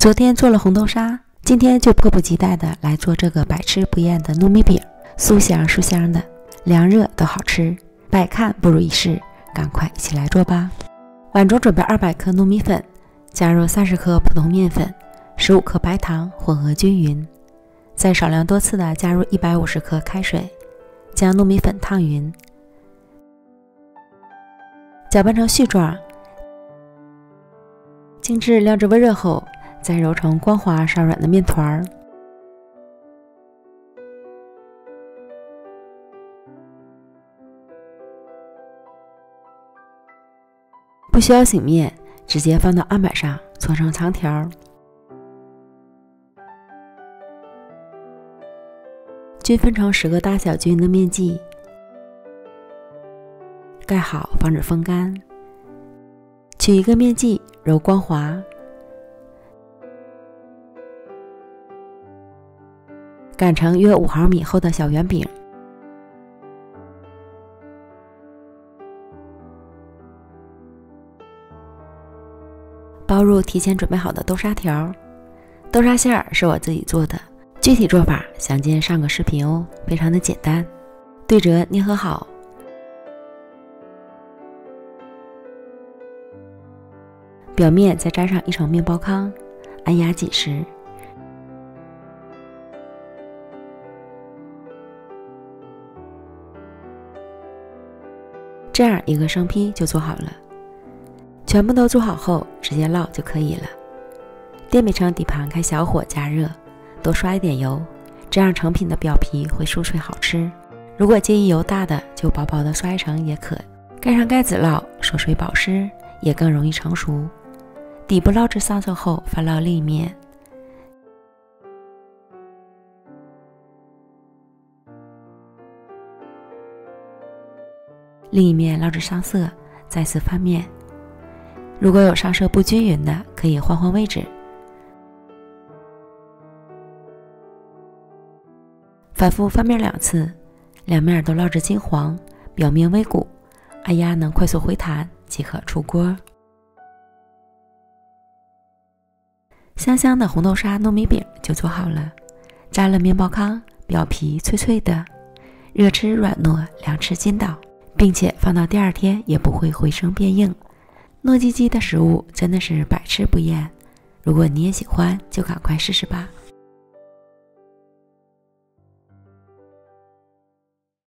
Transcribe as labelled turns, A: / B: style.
A: 昨天做了红豆沙，今天就迫不及待的来做这个百吃不厌的糯米饼，酥香酥香的，凉热都好吃，百看不如一试，赶快一起来做吧。碗中准备200克糯米粉，加入30克普通面粉，15克白糖，混合均匀，再少量多次的加入150克开水，将糯米粉烫匀，搅拌成絮状，静置晾至温热后，再揉成光滑稍软的面团。不需要醒面，直接放到案板上搓成长条，均分成10个大小均匀的面剂，盖好防止风干。取一个面剂揉光滑，擀成约5毫米厚的小圆饼，包入提前准备好的豆沙条。豆沙馅儿是我自己做的，具体做法详见上个视频哦，非常的简单。对折捏合好，表面再沾上一层面包糠，按压紧实。这样一个生坯就做好了。全部都做好后，直接烙就可以了。电饼铛底盘开小火加热，多刷一点油，这样成品的表皮会酥脆好吃。如果介意油大的，就薄薄的刷一层也可。盖上盖子烙，锁水保湿，也更容易成熟。底部烙至上色后，翻烙另一面。另一面烙至上色，再次翻面。如果有上色不均匀的，可以换换位置。反复翻面2次，两面都烙至金黄，表面微鼓，按压能快速回弹即可出锅。香香的红豆沙糯米饼就做好了，沾了面包糠，表皮脆脆的，热吃软糯，凉吃筋道，并且放到第2天也不会回生变硬。糯叽叽的食物真的是百吃不厌，如果你也喜欢，就赶快试试吧。